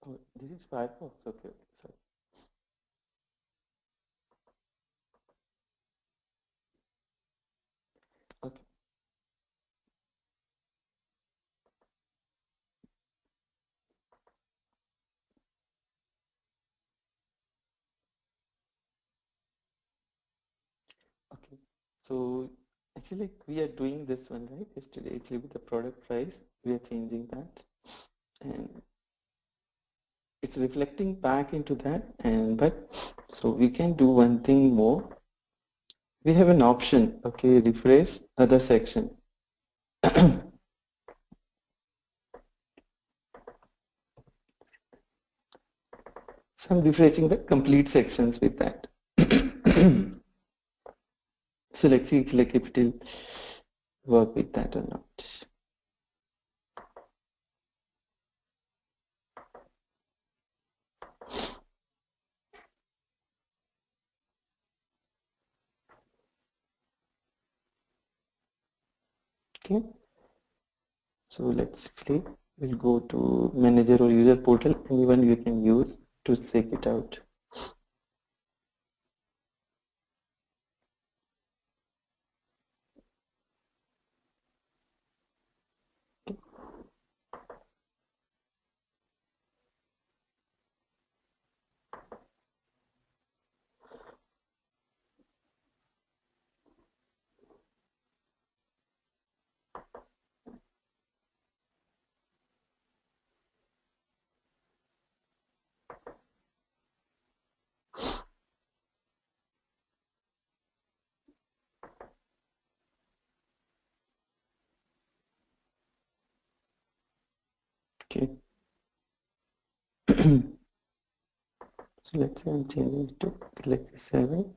Oh, this is Firefox. Okay, okay, sorry. Okay, okay. So actually, we are doing this one right yesterday. Actually, with the product price, we are changing that, and it's reflecting back into that. And but so we can do one thing more. We have an option. Okay, refresh other section. So I'm refreshing the complete sections with that. So let's see actually if it will work with that or not. Okay, so let's click. We'll go to manager or user portal, anyone you can use to check it out. Okay. So let's say I'm changing it to Galaxy 7.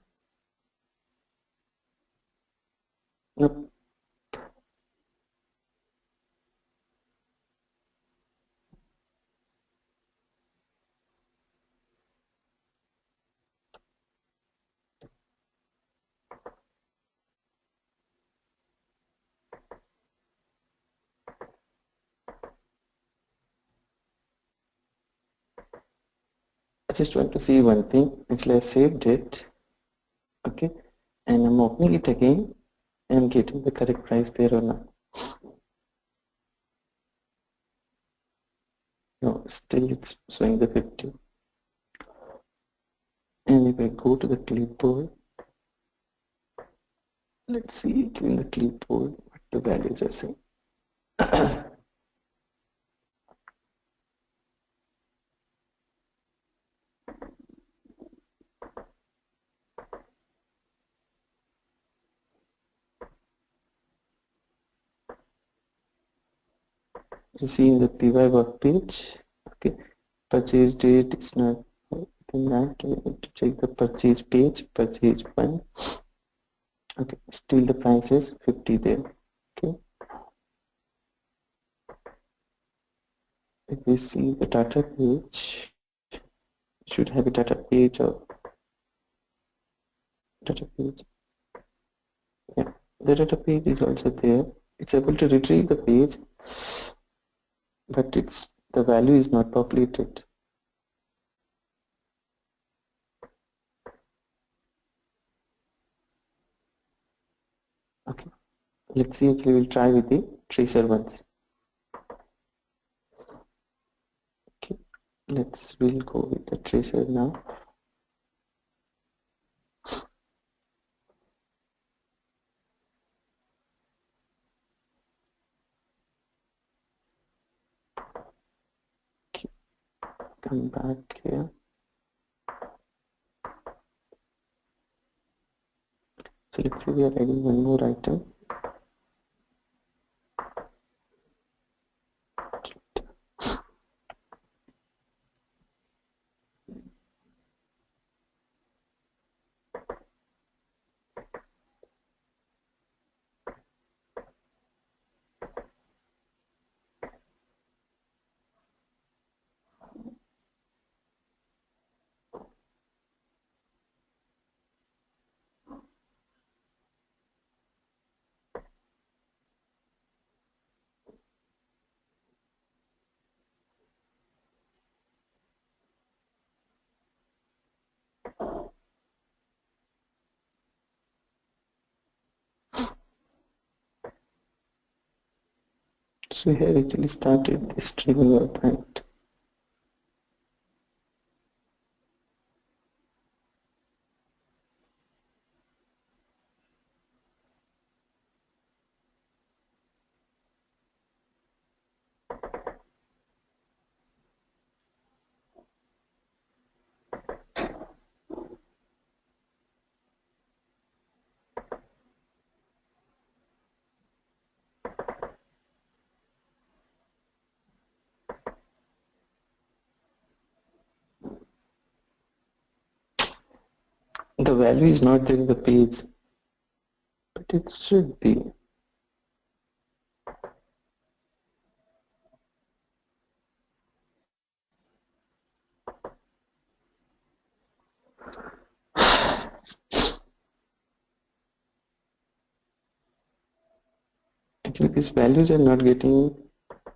Nope. I just want to see one thing. Actually, I saved it. Okay. And I'm opening it again and getting the correct price there or not. No, still it's showing the 50. And if I go to the clipboard, let's see it in the clipboard what the values are saying. You see in the PY work page, okay, purchase date is not within that. We need to check the purchase page, purchase one. Okay, still the price is 50 there. Okay, if we see the data page, should have a data page or data page. Yeah, the data page is also there. It's able to retrieve the page, but it's the value is not populated. Okay, let's see. Actually, we'll try with the tracer once. Okay, we'll go with the tracer now. Okay, come back here. So let's say we are adding one more item. So here actually started this streaming of that. The value is not there in the page, but it should be. Actually, these values are not getting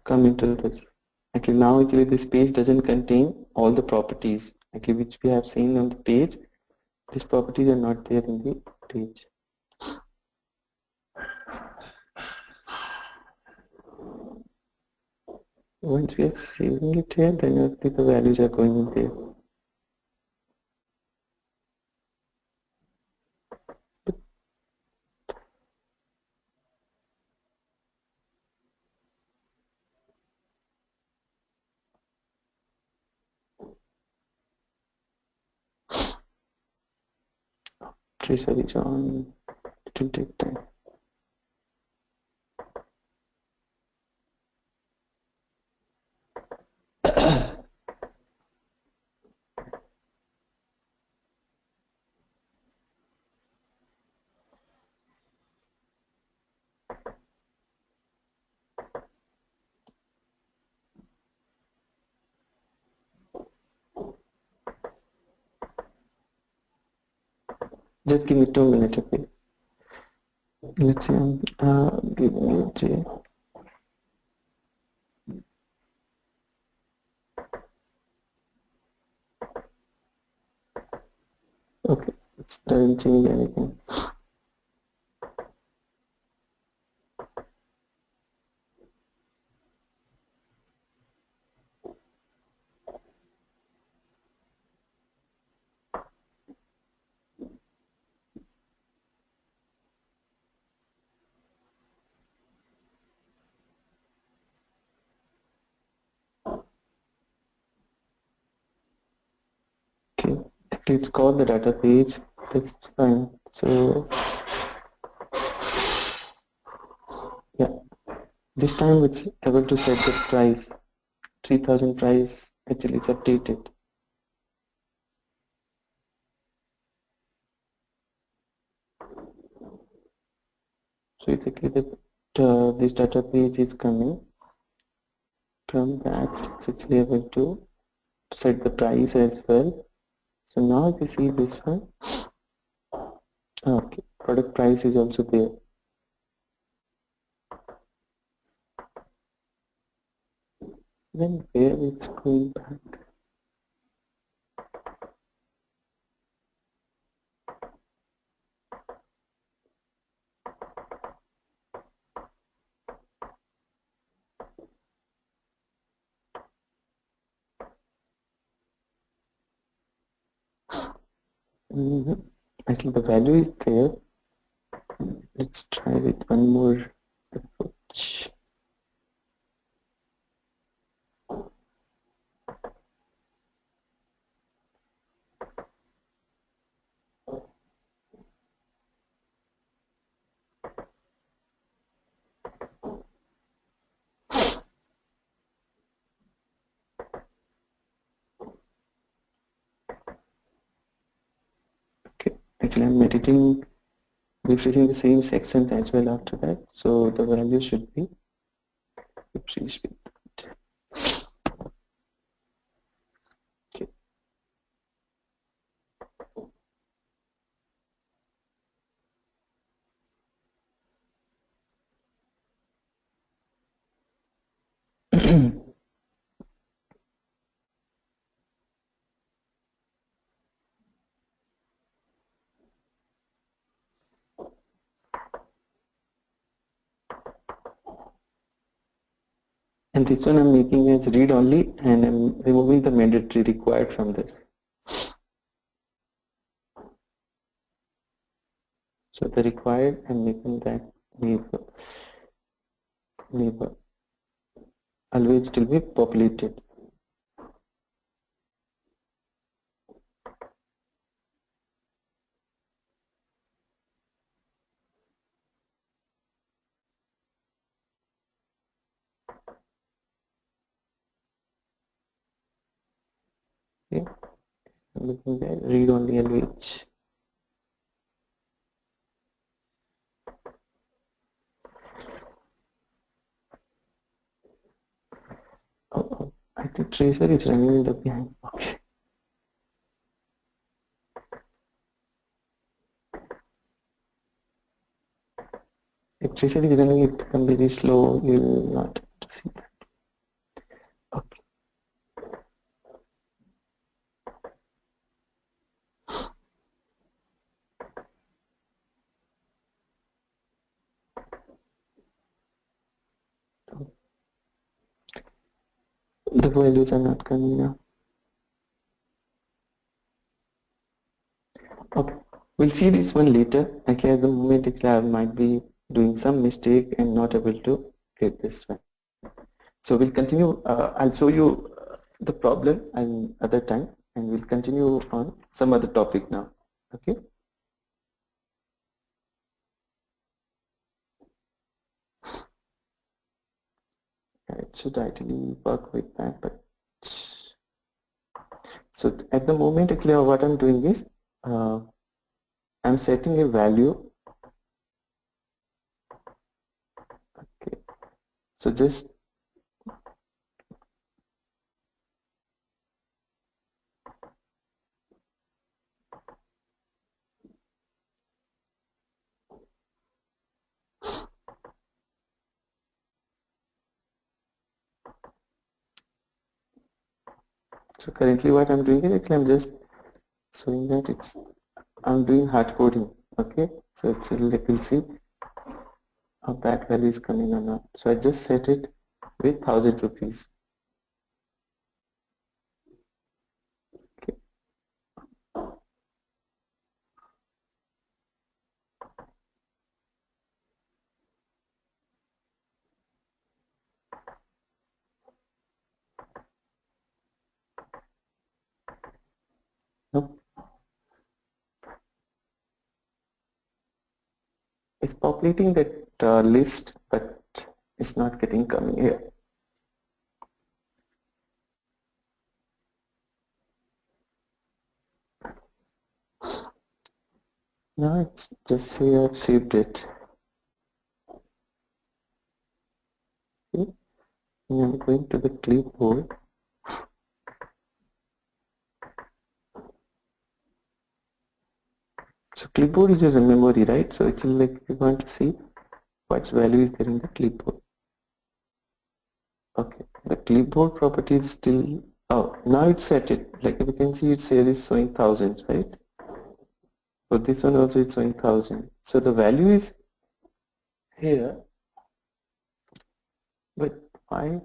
come into this. Actually, now actually this page doesn't contain all the properties actually which we have seen on the page. These properties are not there in the page. Once we are saving it here, then actually the values are going in there. Sorry, John. It will take time. Just give me 2 minutes, okay? Let's see, I'm giving it J. Okay, it doesn't change anything. Okay, actually it's called the data page. That's fine. So yeah, this time it's able to set the price. 3000 price actually is updated. So it's actually this data page is coming from that. It's actually able to set the price as well. So now if you see this one, okay, product price is also there. Then where it's going back? Actually the value is there. Let's try with one more approach. Okay, actually I'm editing, refreshing the same section as well after that. So the value should be refreshed with okay. And this one I'm making as read only, and I'm removing the mandatory required from this. So the required, I'm making that neighbor. Always it will be populated. Okay, I'm looking at read only LH. Oh, I think tracer is running in the behind. Okay. If tracer is running, it can be very slow. You will not see that. Okay. The values are not coming now. Okay, we'll see this one later. Actually, at the moment, actually, I might be doing some mistake and not able to get this one. So we'll continue. I'll show you the problem and other time, and we'll continue on some other topic now. Okay. It should ideally work with that, but so at the moment, actually, what I'm doing is I'm setting a value. Okay. So just so currently what I'm doing is actually I'm just showing that I'm doing hard coding. Okay, so actually we'll see how that value is coming or not. So I just set it with 1,000 rupees. Okay. Nope. It's populating that list, but it's not getting coming here. Now it's just say I've saved it. Okay. And I'm going to the clipboard. So clipboard is just a memory, right? So actually like we want to see what value is there in the clipboard. Okay, the clipboard property is still, oh, now it's set it. Like you can see it's here is showing 1,000, right? For this one also it's showing 1,000. So the value is here, but why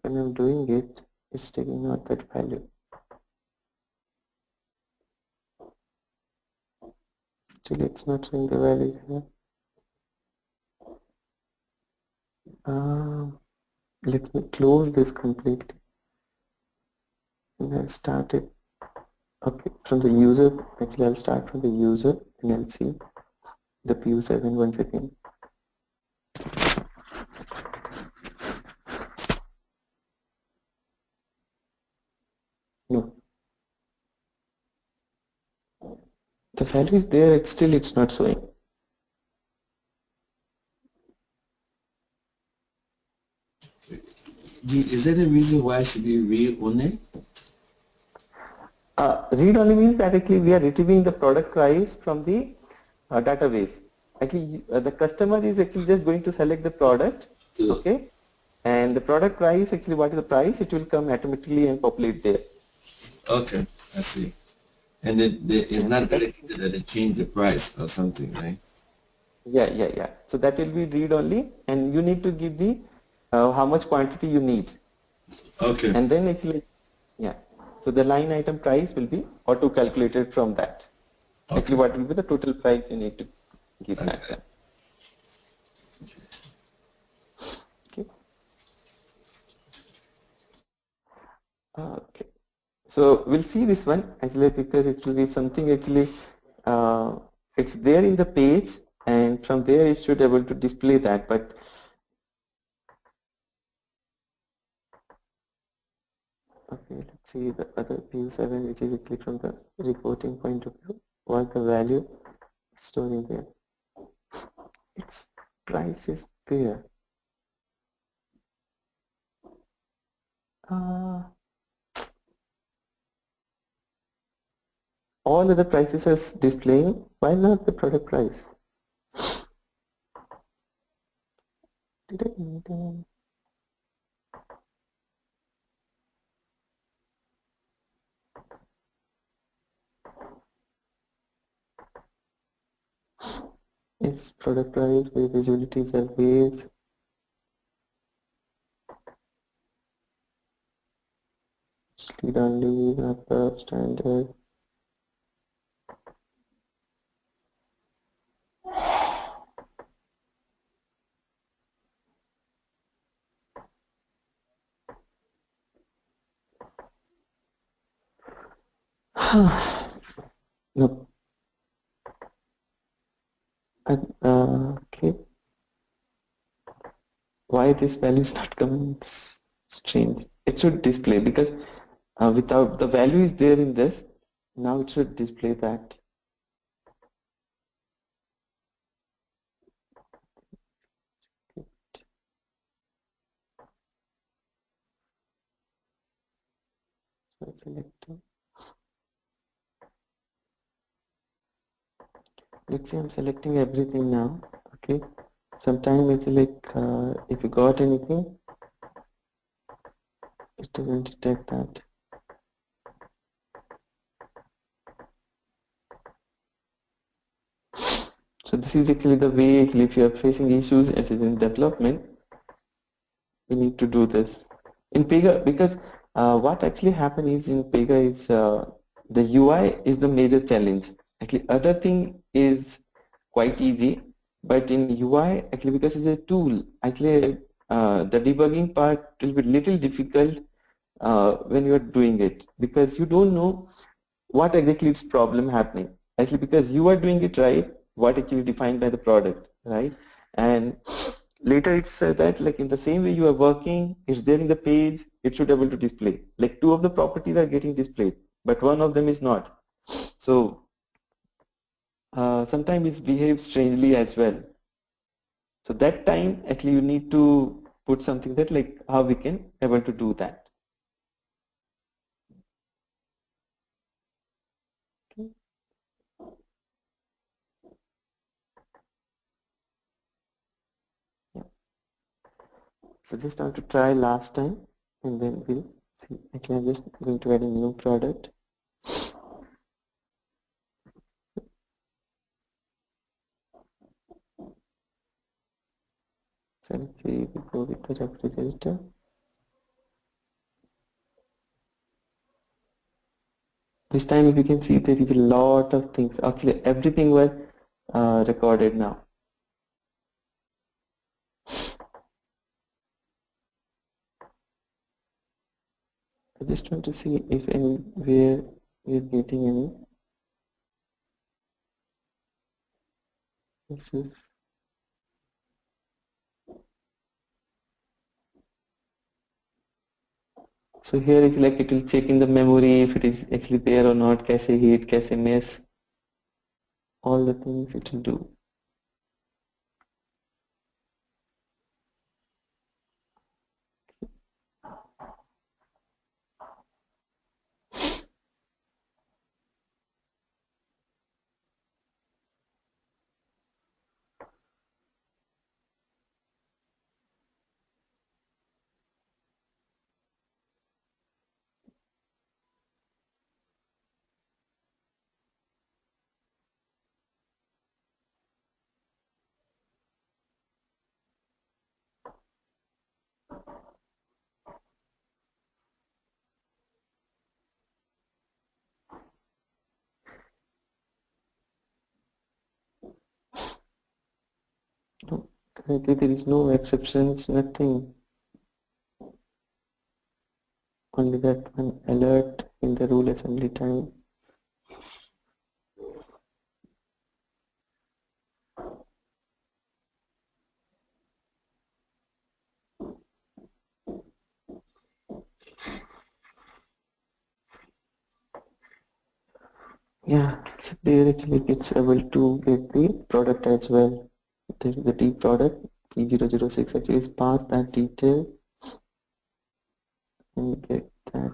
when I'm doing it, it's taking out that value. Still it's not showing the values here. Let me close this completely. And I'll start it. Okay, from the user, actually I'll start from the user and I'll see the P7 once again. No. The value is there, it's not showing. Is there a reason why it should be read only? Read only means that actually we are retrieving the product price from the database. Actually, the customer is actually just going to select the product, okay, and the product price, actually what is the price, it will come automatically and populate there. Okay, I see. And it's not dedicated that they change the price or something, right? Yeah. So that will be read only, and you need to give the how much quantity you need. Okay. And then actually, yeah. So the line item price will be auto calculated from that. Actually, Okay. what will be the total price you need to give I got back it. then. Okay. Okay. So we'll see this one actually because it will be something actually it's there in the page and from there it should able to display that. But okay, let's see the other view 7 which is actually from the reporting point of view. What the value storing there? Its price is there. Uh, all other prices are displaying. Why not the product price? Did I need its product price where visibilities are waves? Lead only, markup, standard. No. Okay. Why this value is not coming? It's strange. It should display because without the value is there in this. Now it should display that. So select. Let's say I'm selecting everything now. Okay. Sometimes it's like if you got anything, it doesn't detect that. So this is actually the way actually if you are facing issues as is in development, we need to do this. In Pega, because what actually happen is in Pega is the UI is the major challenge. Actually, other thing is quite easy, but in UI actually because it's a tool, actually the debugging part will be little difficult when you are doing it because you don't know what exactly is problem happening. Actually, because you are doing it right, what actually defined by the product, right? And later it's that like in the same way you are working, it's there in the page, it should able to display. Like two of the properties are getting displayed, but one of them is not. So sometimes it behaves strangely as well. So that time actually you need to put something that like how we can able to do that. Okay. Yeah. So just want to try last time and then we'll see. Actually I'm just going to add a new product. So let's see, we go with the refrigerator. This time if you can see there is a lot of things. Actually everything was recorded now. I just want to see if anywhere we're getting any. This is so here if like it will check in the memory if it is actually there or not, cache hit, cache miss, all the things it will do. No, currently there is no exceptions, nothing. Only that one alert in the rule assembly time. Yeah, so there actually it's able to get the product as well. The T product P006 actually is pass that detail and get that.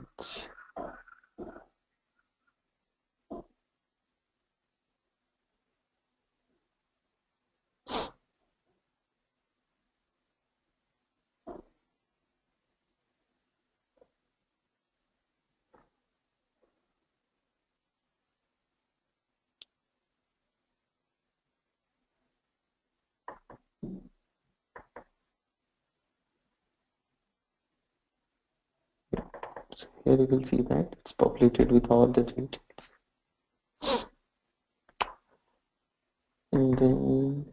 So here you will see that it's populated with all the details. And then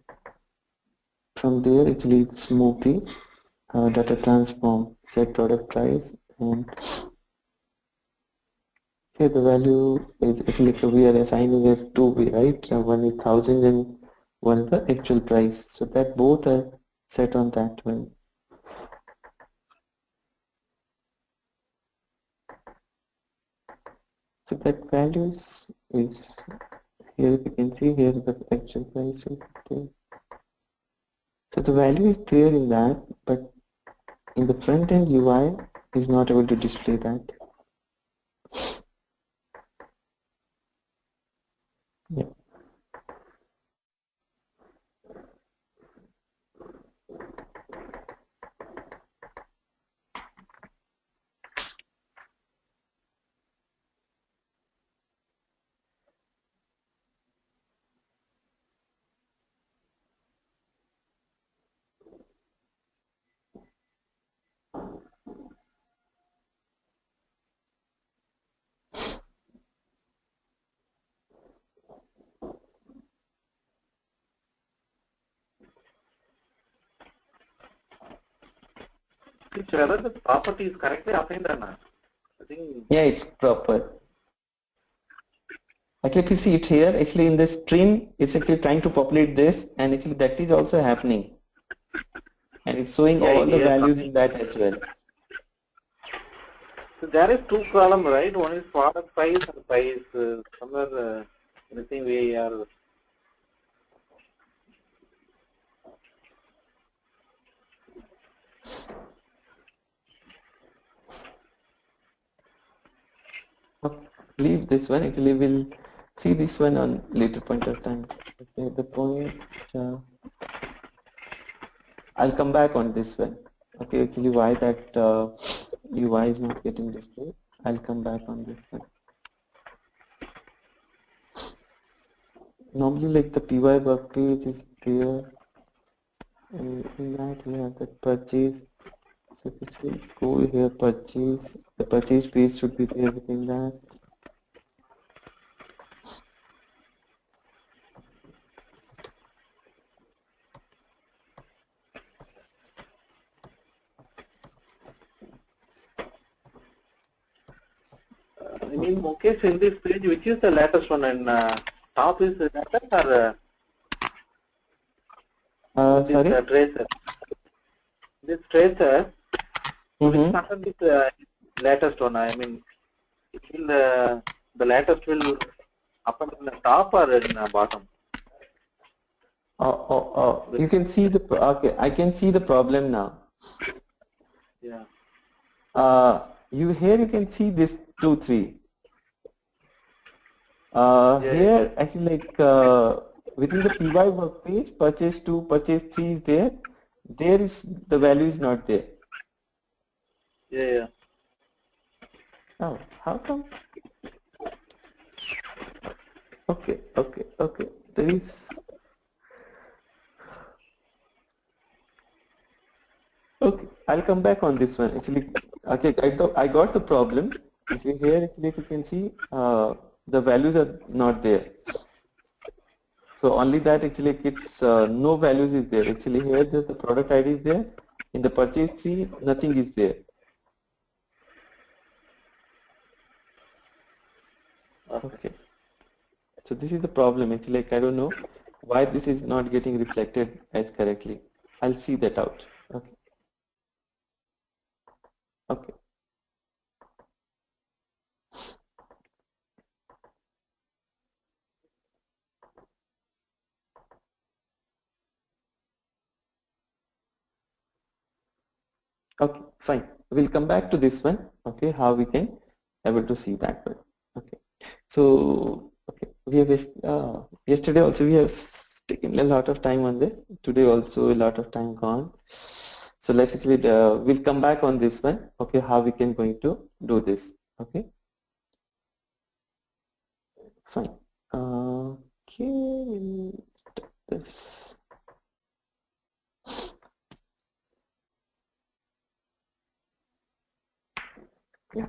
from there actually it's moved the data transform, set product price, and here the value is actually we are assigning it to be right. One is 1000 and one is the actual price. So that both are set on that one. So that values is here you can see here the actual price is there. So the value is there in that, but in the front end UI is not able to display that. Yeah. Whether the property is correctly assigned or not. I think Yeah, it's proper. Actually, if you see it here, actually in the stream, it's actually trying to populate this, and actually that is also happening. And it's showing yeah, all the yes. values in that as well. So there is two columns, right? One is product price and price. Somewhere in the same way, or Leave this one. Actually, we'll see this one on later point of time. Okay, the point. I'll come back on this one. Okay, actually, why that UI is not getting displayed? I'll come back on this one. Normally, like the PY work page is there. In that we have the purchase. So this will go here purchase. The purchase page should be there within that. I mean, Mukesh, in this page, which is the latest one? And top is the latest or this Sorry? tracer? This tracer, which is Mm-hmm. under this latest one? I mean, it will, the latest will happen in the top or in the bottom? You can see the, okay, I can see the problem now. Yeah. Here you can see this 2, 3. Yeah. Here actually like within the PY work page, purchase 2, purchase 3 is there. There is, the value is not there. Yeah. Yeah. Oh, how come? Okay. There is. Okay, I'll come back on this one. Actually, okay, I got the problem. Actually, here actually if you can see, the values are not there. So only that actually it's no values is there. Actually here just the product ID is there. In the purchase tree, nothing is there. Okay. So this is the problem actually. Like I don't know why this is not getting reflected as correctly. I'll see that out. Okay. Okay. Okay, fine. We'll come back to this one. Okay, how we can able to see that one. Okay. So okay, we have yesterday also we have taken a lot of time on this. Today also a lot of time gone. So let's actually we'll come back on this one. Okay, how we can going to do this. Okay. Fine. Okay, we'll start this. Yeah.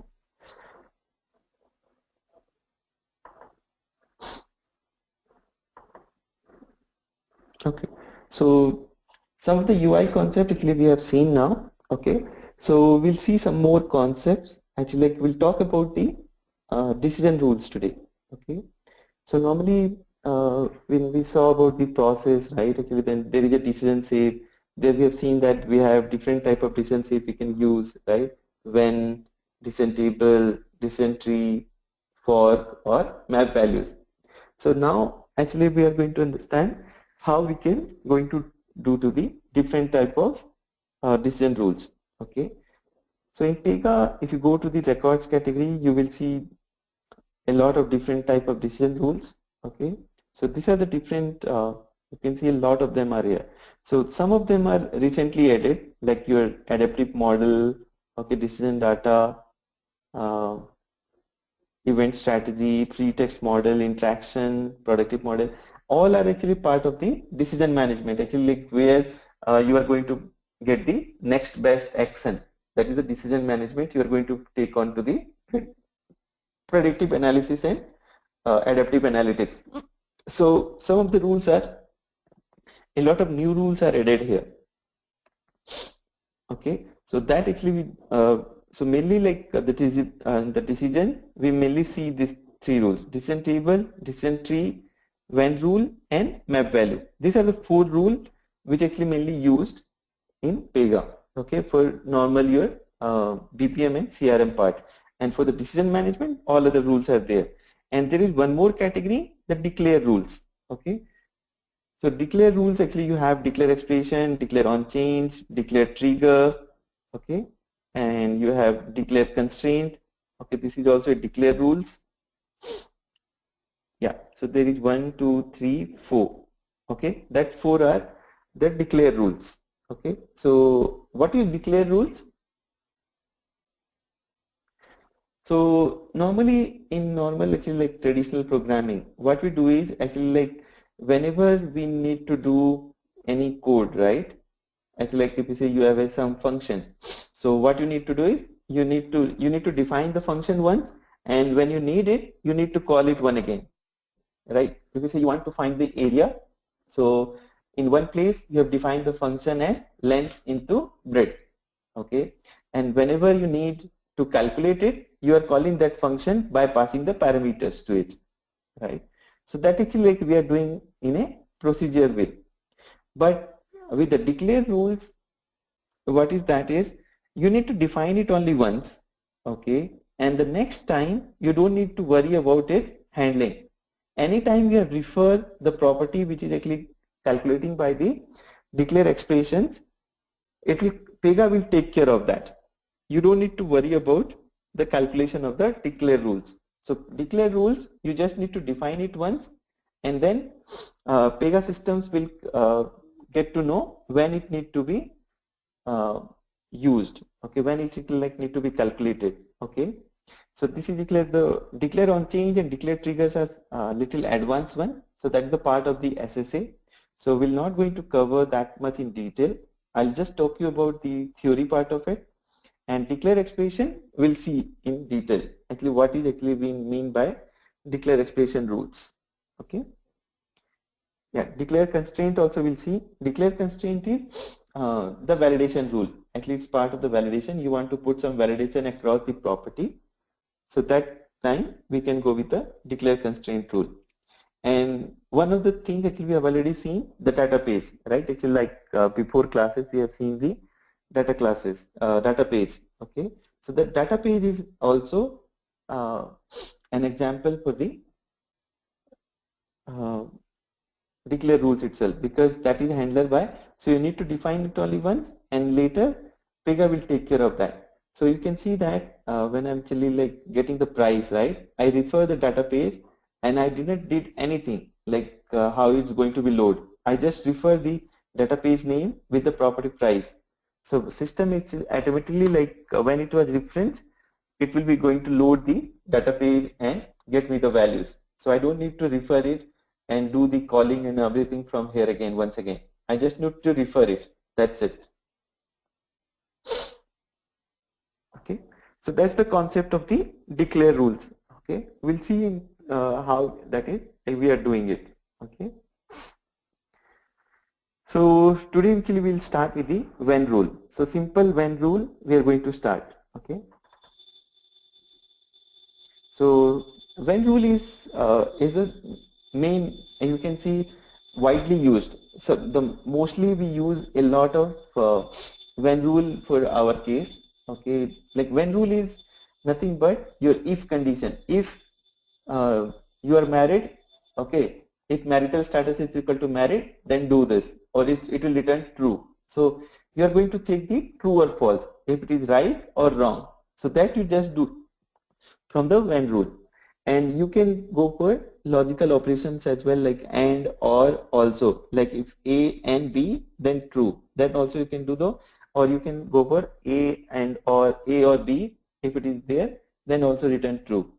Okay. So some of the UI concept actually we have seen now. Okay. So we'll see some more concepts. Actually, like we'll talk about the decision rules today. Okay. So normally when we saw about the process, right? Actually, then there is a decision shape. There we have seen that we have different type of decision shape we can use, right? When, decision table, decision tree, for, or map values. So now actually we are going to understand how we can going to do to the different type of decision rules. Okay. So in Pega, if you go to the records category, you will see a lot of different type of decision rules. Okay. So these are the different, you can see a lot of them are here. So some of them are recently added, like your adaptive model, okay, decision data, uh, event strategy, pretext model, interaction, productive model, all are actually part of the decision management, actually like where you are going to get the next best action. That is the decision management you are going to take on to the predictive analysis and adaptive analytics. So some of the rules are, a lot of new rules are added here. Okay, so that actually, so mainly like the decision, we mainly see these three rules: decision table, decision tree, when rule, and map value. These are the four rules which actually mainly used in Pega. Okay, for normal your BPM and CRM part, and for the decision management, all other rules are there. And there is one more category, the declare rules. Okay, so declare rules, actually you have declare expression, declare on change, declare trigger, okay, and you have declare constraint. Okay, this is also a declare rules. Yeah, so there is 1, 2, 3, 4. Okay, that 4 are the declare rules. Okay, so what is declare rules? So normally in normal actually like traditional programming, what we do is actually like whenever we need to do any code, right? Actually like if you say you have some function, so what you need to do is you need to define the function once, and when you need it you need to call it one again, right? If you say you want to find the area, so in one place you have defined the function as length into breadth, okay, and whenever you need to calculate it, you are calling that function by passing the parameters to it, right? So that actually like we are doing in a procedure way. But with the declare rules, what is that is you need to define it only once, okay, and the next time you don't need to worry about its handling. Anytime you refer the property which is actually calculating by the declare expressions, it will, Pega will take care of that. You don't need to worry about the calculation of the declare rules. So declare rules, you just need to define it once, and then Pega systems will get to know when it need to be used, okay, when it like need to be calculated, okay. So this is declare on change and declare triggers as little advanced one. So that's the part of the SSA. So we're not going to cover that much in detail. I'll just talk you about the theory part of it, and declare expression we'll see in detail actually what is actually being mean by declare expression rules, okay. Yeah, declare constraint also we'll see. Declare constraint is the validation rule. Actually, it's part of the validation. You want to put some validation across the property. So that time we can go with the declare constraint rule. And one of the things actually we have already seen the data page, right? Actually, like before classes, we have seen the data classes, data page. Okay, so the data page is also an example for the uh, declare rules itself, because that is handled by, so you need to define it only once and later Pega will take care of that. So you can see that when I'm actually like getting the price, right, I refer the data page and I didn't did anything like how it's going to be load. I just refer the data page name with the property price. So system is automatically like when it was referenced, it will be going to load the data page and get me the values. So I don't need to refer it and do the calling and everything from here again once again. I just need to refer it. That's it. Okay. So that's the concept of the declare rules. Okay. We'll see in, how that is we are doing it. Okay. So today actually we'll start with the when rule. So simple when rule we are going to start. Okay. So when rule is a main, and you can see widely used. So the mostly we use a lot of when rule for our case. Okay, like when rule is nothing but your if condition. If you are married, okay, if marital status is equal to married, then do this, or it will return true. So you are going to check the true or false, if it is right or wrong. So that you just do from the when rule. And you can go for logical operations as well, like and or also, like if A and B, then true, that also you can do the, or you can go for A or B, if it is there, then also return true.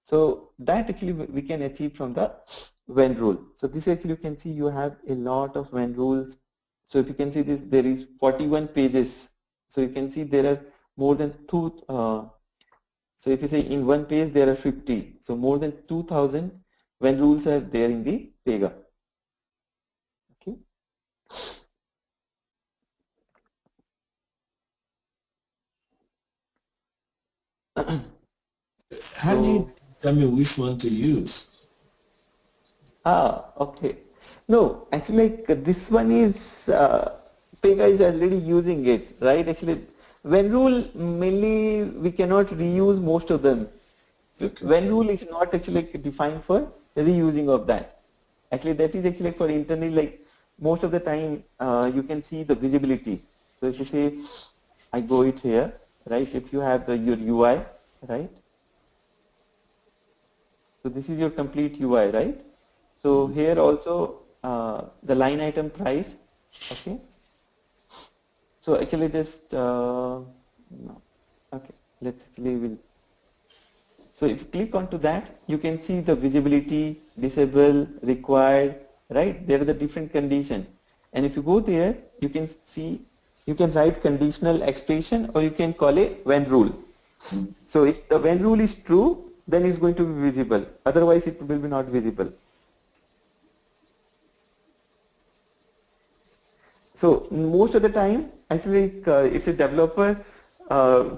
So that actually we can achieve from the when rule. So this actually you can see you have a lot of when rules. So if you can see this, there is 41 pages. So you can see there are more than so if you say in one page there are 50, so more than 2000 when rules are there in the Pega. Okay. How do you So determine which one to use? okay. No, actually like this one is Pega is already using it, right? Actually when rule mainly we cannot reuse most of them. Okay. When rule is not actually like defined for reusing of that. Actually that is actually for internally, like most of the time you can see the visibility. So if you say I go it here, right? If you have your UI, right? So this is your complete UI, right? So here also the line item price, okay? So actually just, no. Okay, let's actually will. So if you click onto that, you can see the visibility, disable, required, right? There are the different condition. And if you go there, you can see, you can write conditional expression or you can call it when rule. So if the when rule is true, then it's going to be visible. Otherwise it will be not visible. So most of the time, actually, it's a developer.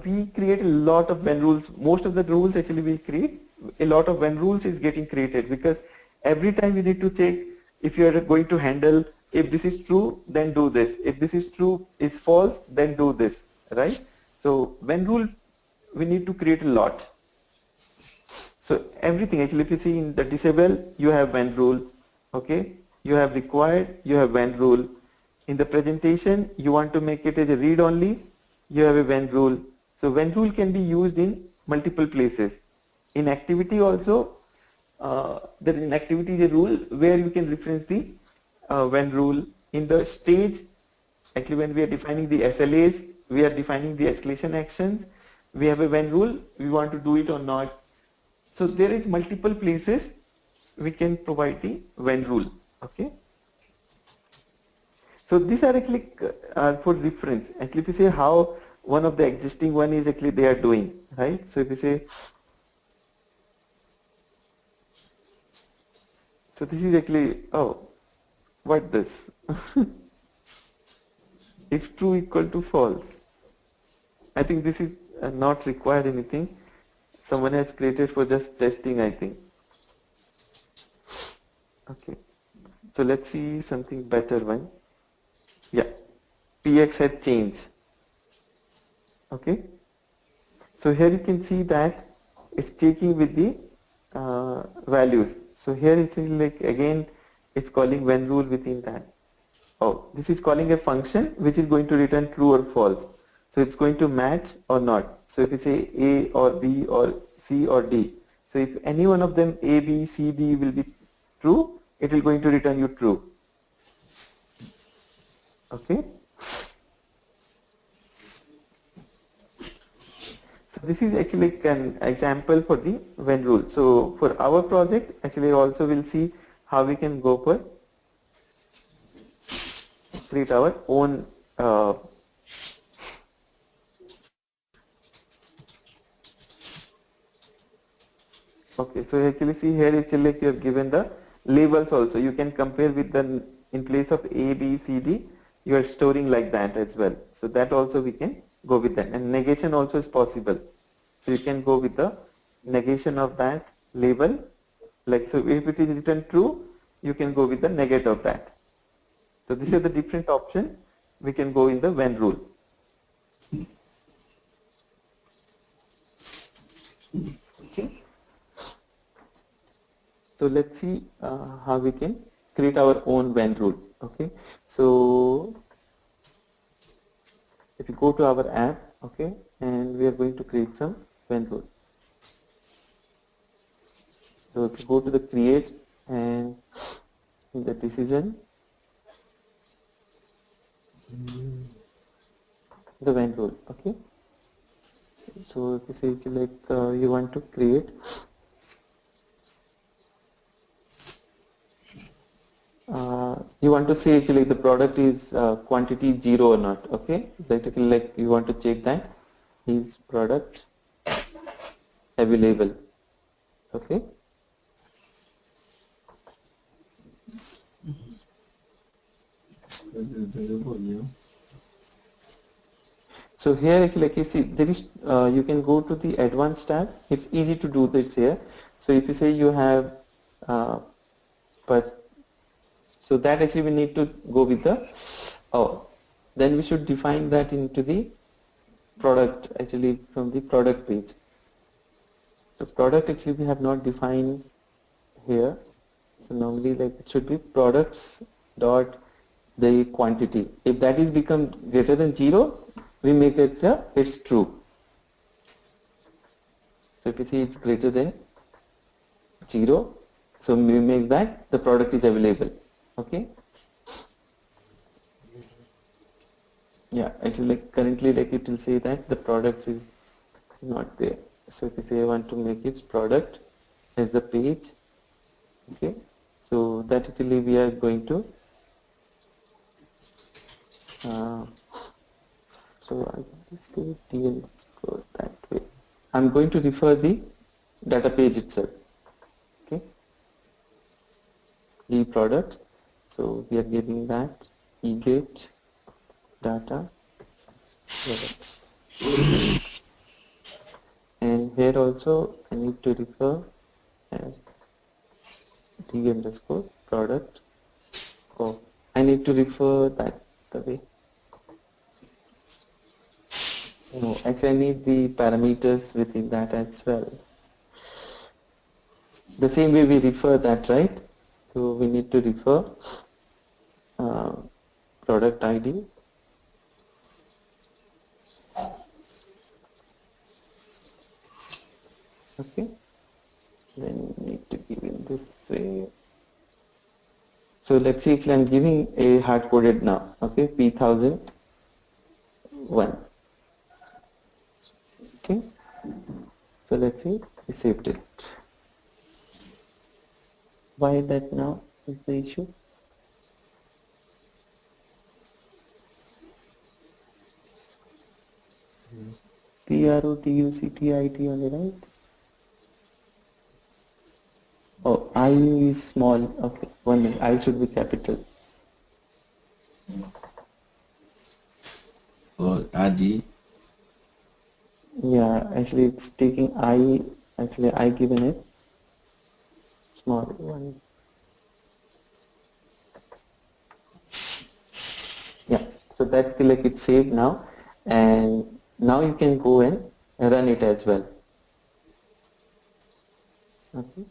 We create a lot of when rules. Most of the rules actually we create, a lot of when rules is getting created, because every time you need to check if you are going to handle, if this is true, then do this. If this is true, is false, then do this, right? So when rule, we need to create a lot. So everything actually, if you see in the disable, you have when rule, okay? You have required, you have when rule. In the presentation, you want to make it as a read only, you have a when rule. So when rule can be used in multiple places. In activity also, there in activity is a rule where you can reference the when rule. In the stage, actually when we are defining the SLAs, we are defining the escalation actions, we have a when rule, we want to do it or not. So there is multiple places we can provide the when rule. Okay. So these are actually for reference. Actually, if you say how one of the existing one is actually they are doing, right? So if you say, so this is actually, oh, what this? If true equal to false. I think this is not required anything. Someone has created for just testing, I think. Okay. So let's see something better one. Yeah. Px had changed. Okay. So here you can see that it's checking with the values. So here it's like again it's calling when rule within that. Oh, this is calling a function which is going to return true or false. So it's going to match or not. So if you say A or B or C or D, so if any one of them A, B, C, D will be true, it will going to return you true. Okay. So this is actually an example for the when rule. So for our project, actually also we'll see how we can go for create our own okay, so actually see here actually like you have given the labels also. You can compare with the in place of A, B, C, D, you are storing like that as well. So that also we can go with that. And negation also is possible. So you can go with the negation of that label. Like so if it is written true, you can go with the negate of that. So this is the different option. We can go in the when rule. Okay. So let's see how we can create our own when rule. Okay. So if you go to our app, okay, and we are going to create some when rule. So if you go to the create and in the decision, the when rule. Okay. So if you say like you want to create you want to say actually the product is quantity 0 or not. Okay, basically like you want to check that is product available. Okay. Available, yeah. So here actually like you see there is you can go to the advanced tab. It's easy to do this here. So if you say you have but so that actually we need to go with the then we should define that into the product actually from the product page. So product actually we have not defined here. So normally like it should be products dot the quantity. If that is become greater than 0, we make it it's true. So if you see it's greater than 0, so we make that the product is available. Okay. Yeah, actually like currently like it will say that the products is not there. So if you say I want to make its product as the page, okay, so that actually we are going to so I can just say DL go that way. I'm going to refer the data page itself. Okay, the products. So we are giving that eGet data product. And here also I need to refer as D underscore product. Oh, I need to refer that the way. No, actually I need the parameters within that as well. The same way we refer that, right? So we need to refer product ID. Okay. Then we need to give in this way. So let's see if I'm giving a hard coded now. Okay, P1001. Okay. So let's see, we saved it. Why that now is the issue? PROTUCTIT only, right? Oh, I is small. Okay, 1 minute. I should be capital. RD. Yeah, actually it's taking I given it small one. Yeah, so that's like it's saved now, and now you can go and run it as well. Okay,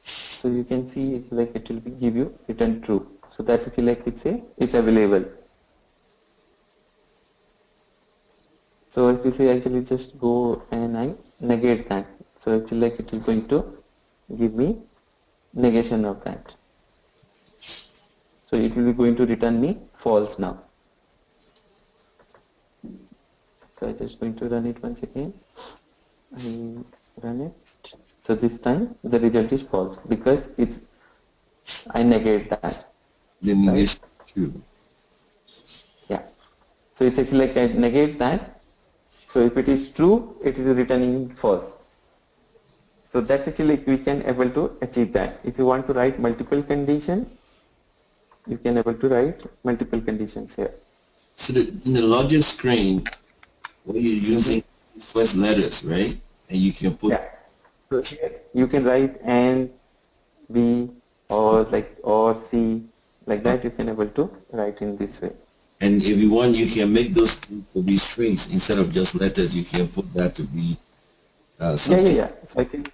so you can see it's like it will be give you return true. So that's actually like it's available. So if you say actually just go and I negate that. So actually like it is going to give me negation of that. So it will be going to return me false now. So I'm just going to run it once again. I run it. So this time the result is false because I negate that. The Right? negation true. Yeah. So it's actually like I negate that. So if it is true, it is returning false. So that's actually we can able to achieve that. If you want to write multiple condition, you can able to write multiple conditions here. So in the logic screen, what you're using is first letters, right? And you can put, Yeah. So here you can write and B or like or C like that you can able to write in this way. and if you want, you can make those to be strings instead of just letters. You can put that to be something. Yeah. So I can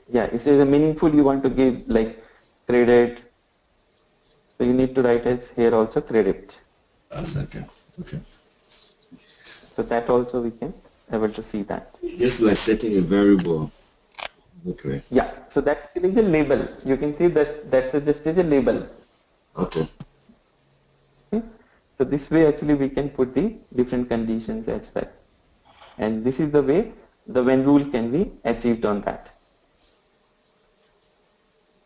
yeah, it says a meaningful you want to give like credit. So you need to write as here also credit. Okay. Okay. So that also we can able to see that. Just like setting a variable. Okay. Yeah. So that's actually the label. You can see that's just as a label. Okay. Okay. So this way actually we can put the different conditions as well. And this is the way the when rule can be achieved on that.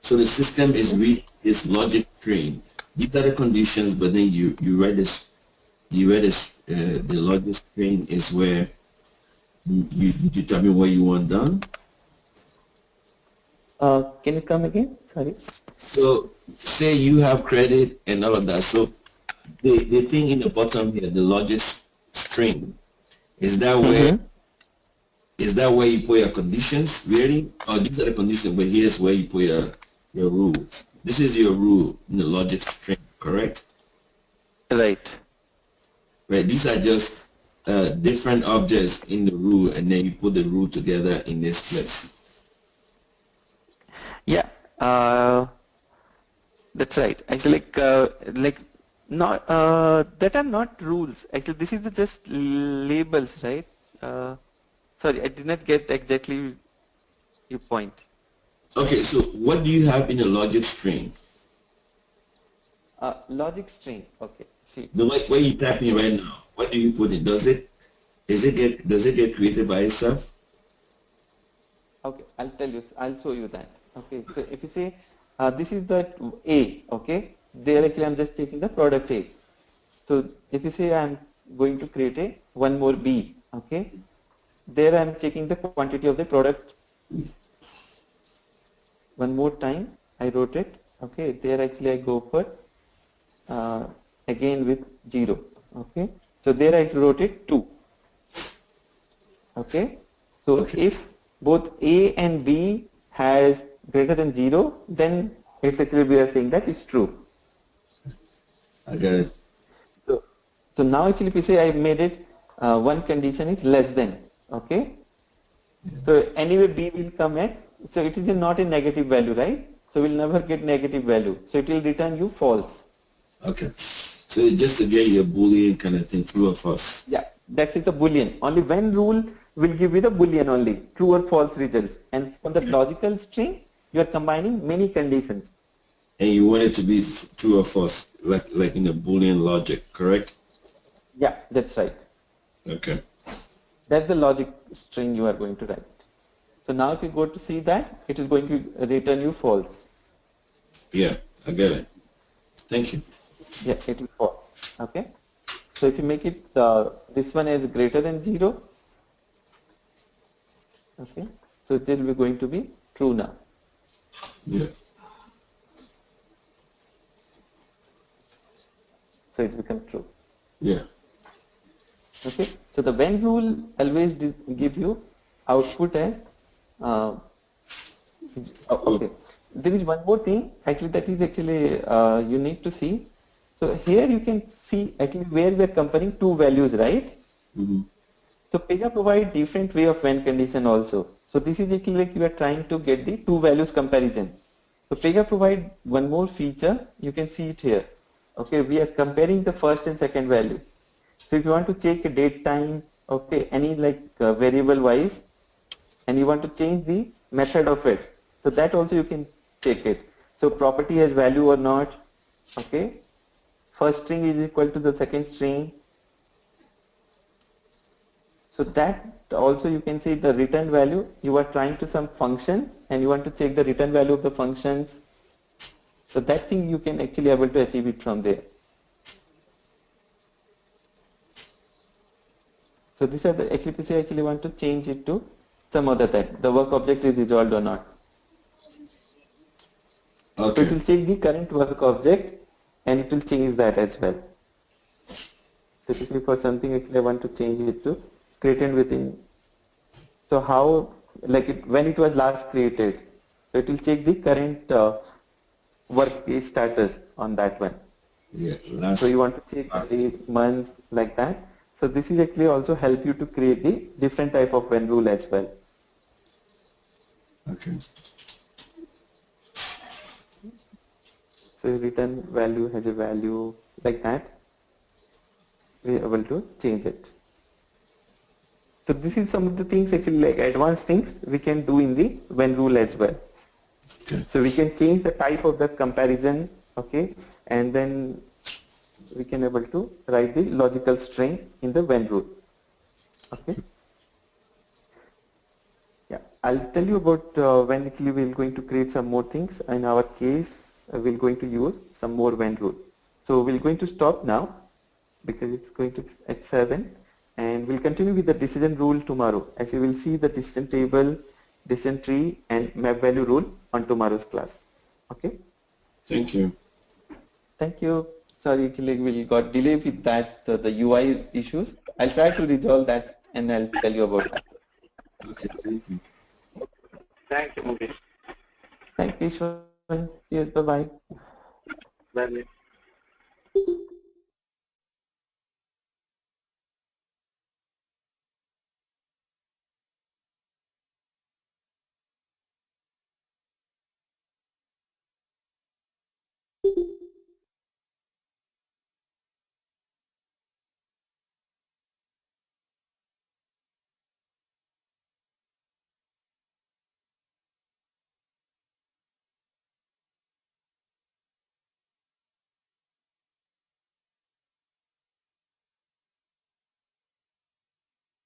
So the system is Okay. read this logic string. These are the conditions, but then you read this. You read this. The logic string is where you determine what you want done. Can you come again? Sorry. So say you have credit and all of that. So the thing in the bottom here, the logic string, is that where Mm-hmm. is that where you put your conditions really? Or these are the conditions, but here's where you put your rule. This is your rule in the logic string, correct? Right. Right. These are just different objects in the rule, and then you put the rule together in this place. Yeah. That's right. Actually, like not that are not rules. Actually, this is the just labels, right? Sorry, I did not get exactly your point. Okay, so what do you have in a logic string? Logic string. Okay. See, The way where you type in actually, right now, what do you put in? Does it get created by itself? okay, I'll tell you. I'll show you that. Okay. So if you say this is the A, okay, there actually I'm just taking the product A. So if you say I'm going to create a one more B, okay, there I'm checking the quantity of the product one more time. I wrote it. Okay, there actually I go for uh, again with 0. Okay, so there I wrote it 2. Okay, so Okay, if both A and B has greater than 0, then it's actually we are saying that it's true. I got it. So, so now actually if you say I made it one condition is less than. Okay, so anyway B will come at, so it is not a negative value, right? So we'll never get negative value. So it will return you false. Okay. So it's just to get your Boolean kind of thing, true or false. Yeah, that's it, the Boolean. Only when rule will give you the Boolean only, true or false results. And from the logical string, you are combining many conditions. And you want it to be true or false, like in the Boolean logic, correct? Yeah, that's right. Okay. That's the logic string you are going to write. So now if you go to see that, it is going to return you false. Yeah, I get it. Thank you. Yeah, it will false. Okay. So if you make it this one is greater than 0, okay, so it will be going to be true now. Yeah. So it's become true. Yeah. Okay, so the when rule always give you output as okay. There is one more thing actually that is actually you need to see. So here you can see actually where we are comparing two values, right? Mm-hmm. So Pega provide different way of when condition also. So this is actually like you are trying to get the two values comparison. So Pega provide one more feature. You can see it here. Okay, we are comparing the first and second value. So if you want to check a date time, okay, any like variable wise, and you want to change the method of it, so that also you can check it. So property has value or not, okay. First string is equal to the second string. So that also you can see the return value. You are trying to some function and you want to check the return value of the functions. So that thing you can actually able to achieve it from there. So these are the actually PC actually want to change it to some other type. The work object is resolved or not. So it Okay. will check the current work object and it will change that as well. So if you see for something actually I want to change it to created within. So how like it, when it was last created. So it will check the current work status on that one. Yeah. So you Last. want to check the months like that. So this is actually also help you to create the different type of when rule as well. Okay. So return value has a value like that. We are able to change it. So this is some of the things actually like advanced things we can do in the when rule as well. Okay. So we can change the type of the comparison, okay, and then we can able to write the logical string in the when rule, okay. Yeah, I'll tell you about when actually we're going to create some more things. In our case, we're going to use some more when rule. So we're going to stop now because it's going to be at 7 and we'll continue with the decision rule tomorrow. As you will see the decision table, decision tree and map value rule on tomorrow's class. Okay. Thank you. Thank you. Sorry, actually we got delay with that, the UI issues. I'll try to resolve that and I'll tell you about that. Okay. Thank you. Thank you, Mukesh. Thank you, Ishwan. Cheers. Bye-bye. Bye.